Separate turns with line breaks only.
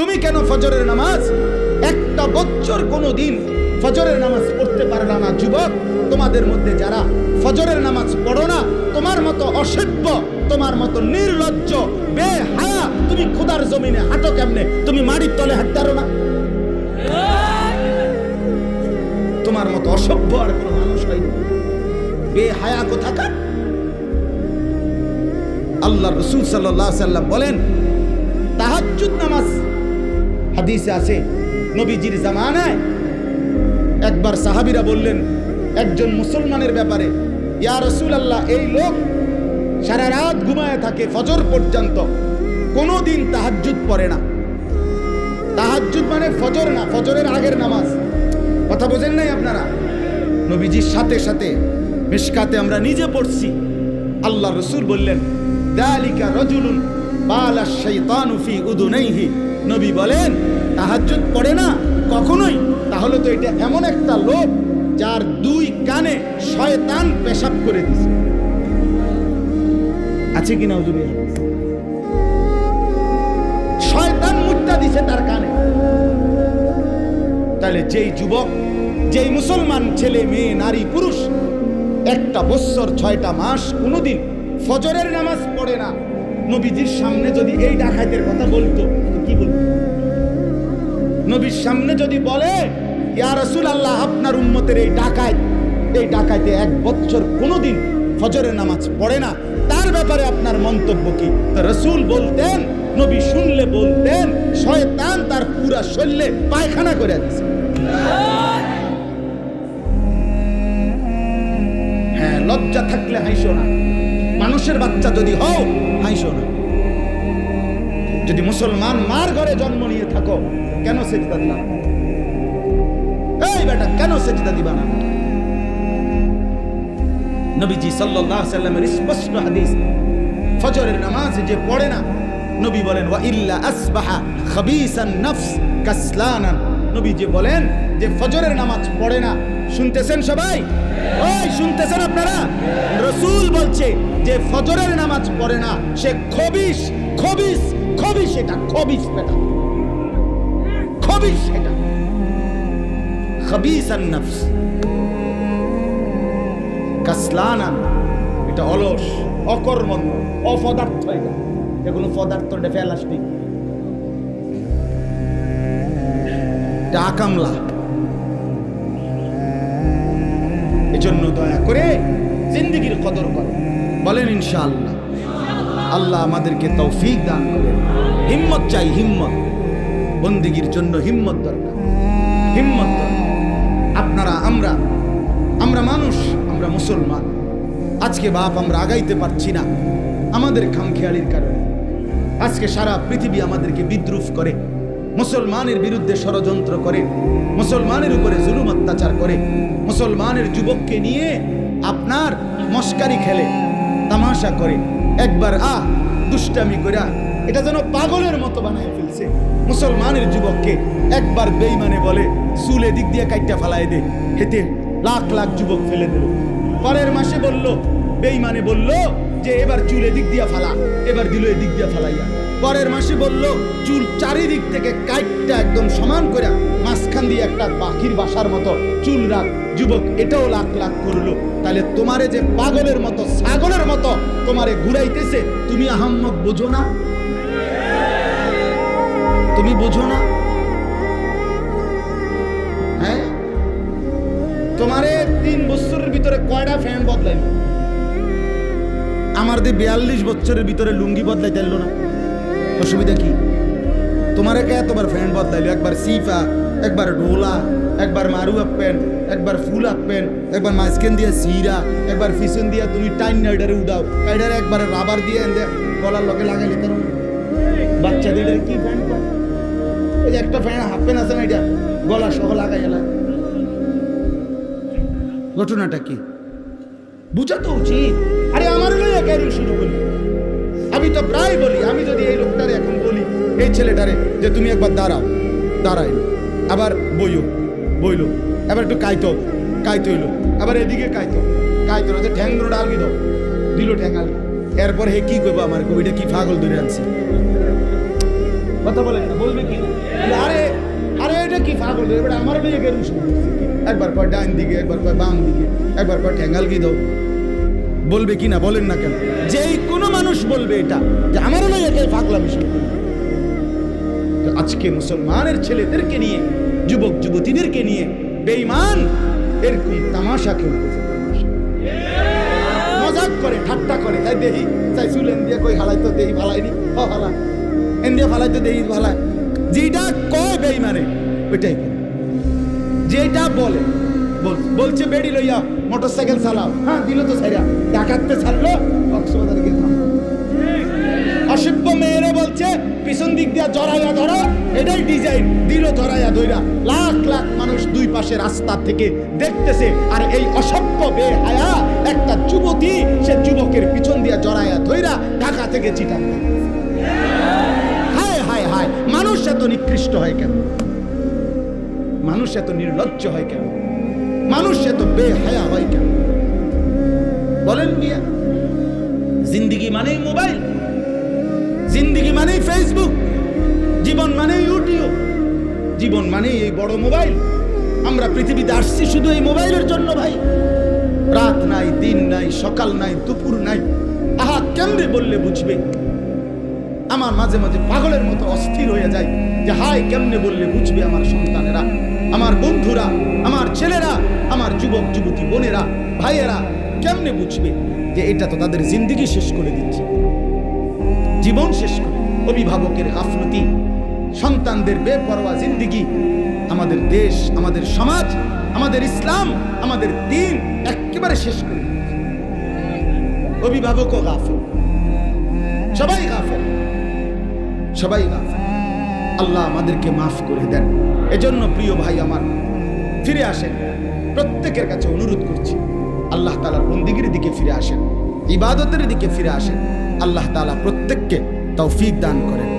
তুমি কেন ফজরের নামাজ একটা বছর কোনোদিন ফজরের নামাজ পড়তে পারলা না? যুবক, তোমাদের মধ্যে যারা ফজরের নামাজ পড়ো না, তোমার মতো অসভ্য, তোমার মতো নির্লজ্জ, বেহায়া, তুমি খোদার জমিনে হাঁটো কেমনে? তুমি মাটির তলে হাঁটতে পারো না? তোমার মতো অসভ্য আর কোনো মানুষ হয়নি। বেহায়া কোথাকার। আল্লাহ রাসূল সাল্লাল্লাহু আলাইহি ওয়াসাল্লাম বলেন, তাহাজ্জুদ নামাজ হাদিসে আছে নবীজির জামানায় একবার সাহাবীরা বললেন একজন মুসলমানের ব্যাপারে, ইয়া রাসূলুল্লাহ, এই লোক সারা রাত ঘুমায় থাকে ফজর পর্যন্ত, কোনোদিন তাহাজ্জুদ পড়ে না। তাহাজ্জুদ মানে ফজর না, ফজরের আগের নামাজ। কথা বোঝেন নাই আপনারা? নবীজির সাথে সাথে মিশকাতে আমরা নিজে পড়ছি, আল্লাহ রাসূল বললেন, যালিকা রাজুলুন বালা শাইতানু ফি উদুনাইহি। নবী বলেন, তাহাজ্জুদ পড়ে না কখনোই, তাহলে তো এটা এমন একটা লোক যার দুই কানে শয়তান পেশাব করে দিছে। আছে কি না হুজুরে? শয়তান মুত্তা দিছে তার কানে। তাহলে যেই যুবক, যেই মুসলমান ছেলে মেয়ে নারী পুরুষ একটা বছর 6টা মাস কোনোদিন ফজরের নামাজ পড়ে না, নবীজির সামনে যদি এই ডাকাতের কথা বলতো, কি বলতো? নবীর সামনে যদি বলে, ইয়া রাসূলুল্লাহ, আপনার উম্মতের এই ডাকাতে 1 বছর কোনোদিন ফজরের নামাজ পড়ে না, তার ব্যাপারে আপনার মন্তব্য কি? রাসূল বলতেন, নবী শুনলে বলতেন, শয়তান তার পুরা শরীরে পায়খানা করে দিয়েছে। হ্যাঁ, লজ্জা থাকলে হাসো না। মানুষের বাচ্চা যদি হও, হাসো না। যদি মুসলমান মার ঘরে জন্ম নিয়ে থাকো, কেন সেজদা দিবা না? এই বেটা, কেন সেজদা দিবা না? নবীজি সাল্লাল্লাহু আলাইহি ওয়াসাল্লামের স্পষ্ট হাদিস, ফজরের নামাজ যে পড়ে না, নবী বলেন, ওয়া ইল্লা আসবাহা খাবিসান নফস কাসলানান। নবী যে বলেন যে ফজরের নামাজ পড়ে না, শুনতেছেন সবাই? ওই শুনতেছেন আপনারা? রাসূল বলছে যে ফজরের নামাজ পড়ে না, সে খবিস, খবিস, খবিস, এটা খবিস বেটা, খবিস, এটা খাবিসান নফস কাসলানান, এটা অলস, অকর্মণ্য, অপদার্থ। এটা কোনো পদার্থ ফেলাস্টিক, এটা আকামলা। এজন্য দয়া করে জিন্দেগির কদর করেন। বলেন ইনশাআল্লাহ। আল্লাহ আমাদেরকে তৌফিক দান করেন। হিম্মত চাই, হিম্মত। বন্দেগীর জন্য হিম্মত দরকার, হিম্মত দরকার। আপনারা, আমরা মানুষ, আমরা মুসলমান। আজকে বাপ আমরা আগাইতে পারছি না আমাদের খামখেয়ালির কারণে। আজকে সারা পৃথিবী আমাদেরকে বিদ্রুপ করে, মুসলমানের বিরুদ্ধে ষড়যন্ত্র করে, মুসলমানের উপরে জুলুম অত্যাচার করে, মুসলমানের যুবককে নিয়ে আপনার মস্কারি খেলে, তামাশা করে, একবার দুষ্টামি করে এটা যেন পাগলের মতো বানায় ফেলছে। মুসলমানের যুবককে একবার বেঈমানে বলে চুলে দিক দিয়ে কাইটা ফালাই দে, হেতে লাখ লাখ যুবক ফেলে দিল। পরের মাসে বলল, বেঈমানে বলল যে এবার চুলে দিক দিয়া ফালা, এবার দিল এদিক দিয়া ফালাইয়া। পরের মাসে বলল চুল চারিদিক থেকে কাইটটা একদম সমান করে মাঝখান দিয়ে একটা পাখির বাসার মতো চুল রাখ। যুবক এটাও লাখ লাখ করলো। তাহলে তোমারে যে পাগলের মতো, ছাগলের মতো তোমারে ঘুরাইতেছে, তুমি আহাম্মক বোঝো না? তুমি বোঝো না? হ্যাঁ, তোমারে 3 বছরের ভিতরে কয়টা ফ্যান বদলাইল? আমার দিয়ে 42 বছরের ভিতরে লুঙ্গি বদলাই দিল না? অসুবিধা কি? তোমার এতবার ফ্যান বদলাইলো, একবার সিফা, একবার ডোলা, একবার মারু আপ প্যান্ট, একবার ফুল আপ প্যান্ট, একবার মাঝখান দিয়ে সিরা, একবার পিছন দিয়ে তুমি টাইন নাইডারে উঠাও, কাইডারে একবার রাবার দিয়ে গলার লগে লাগাইলে। তার বাচ্চাদের কি প্যান্ট পায়? এই যে একটা ফ্যান, হাফ প্যান্ট আছে না, এটা গলা সহ লাগাই এলা। ঘটনাটা কি বুঝা তো উচিত। আরে আমার লইয়া কেন শুরু করলি? আমি তো প্রায় বলি, আমি যদি এই লোকটারে এখন বলি, এই ছেলেটারে যে তুমি একবার দাঁড়াও, দাঁড়াইল, আবার বইলো, এবার একটু কাইতইলো, আবার এদিকে কাইতো যে ঠ্যাং ধরে ডালগি দাও, দিল ঠ্যাং আলগি। এরপর হে কি করবো? আমার কবিটা কি পাগল ধরে আনছি? কথা বলেন না, বলবে কি? আরে আরে এটা কি পাগল, এবার আমার মেয়ে গেরুম শুরু করছে কি? একবার কয় ডান দিকে, একবার কয় বাম দিকে, একবার কয় ঠ্যাঙ্গাল কি দাও, বলবে কি না? বলেন না কেন? যেই কোনো মানুষ বলবে এটা যে আমারও মেয়েকে পাগলামি শুরু করবে। আজকে মুসলমানের ছেলেদেরকে নিয়ে, যুবক যুবতীদেরকে নিয়ে বেঈমান এরকম তামাশা খেলতেছে, তামাশা মজাক করে, ঠাট্টা করে। তাই দেহি চাই চুলেন দিয়ে কই হালাই তো দেহি ভালাইনি, ও হালা এন দিয়ে ফালাই তো দেহি ভালাই। যেটা কয় বেঈমানে ওইটাই করে, যেটা বলে বলছে বেড়ি লইয়া মোটরসাইকেল চালাও, হ্যাঁ দিল তো ছাইরা, ডাকাততে ছাড়লো কক্সবাজারে গিয়ে থামলো। অসভ্য মেয়েরা বলছে পিছন দিক দিয়া জড়াইয়া ধরো, এটাই ডিজাইন, দিল জড়াইয়া ধইরা। লাখ লাখ মানুষ দুই পাশে রাস্তা থেকে দেখতেছে, আর এই অসভ্য বেহায়া একটা যুবতী সে যুবকের পিছন দিয়া জড়াইয়া ধইরা ঢাকা থেকে চিটাং। হায় হায় হায়, মানুষ এত নিকৃষ্ট হয় কেন? মানুষ এত নির্লজ্জ হয় কেন? মানুষ এত বেহায়া হয় কেন? বলেন মিয়া, জিন্দিগি মানেই মোবাইল, জিন্দিগি মানেই ফেসবুক, জীবন মানেই ইউটিউব, জীবন মানেই এই বড় মোবাইল। আমরা পৃথিবীতে আসছি শুধু এই মোবাইলের জন্য ভাই। রাত নাই, দিন নাই, সকাল নাই, দুপুর নাই। আহা, কেমনে বললে বুঝবে? আমার মাঝে মাঝে পাগলের মতো অস্থির হয়ে যায় যে হায়, কেমনে বললে বুঝবে আমার সন্তানেরা, আমার বন্ধুরা, আমার ছেলেরা, আমার যুবক যুবতী বোনেরা, ভাইয়েরা কেমনে বুঝবে যে এটা তো তাদের জিন্দেগি শেষ করে দিচ্ছে, জীবন শেষ করে। অভিভাবকের গাফলতি, সন্তানদের বেপরোয়া জিন্দেগি আমাদের দেশ, আমাদের সমাজ, আমাদের ইসলাম, আমাদের দ্বীন একেবারে শেষ করে দিচ্ছে। অভিভাবকও গাফেল, সবাই গাফেল, সবাই গাফেল। আল্লাহ আমাদেরকে মাফ করে দেন। এজন্য প্রিয় ভাই আমার, ফিরে আসেন। প্রত্যেকের কাছে অনুরোধ করছি, আল্লাহ তাআলার বন্দেগীর দিকে ফিরে আসেন, ইবাদতের দিকে ফিরে আসেন। আল্লাহ তাআলা প্রত্যেককে তৌফিক দান করেন।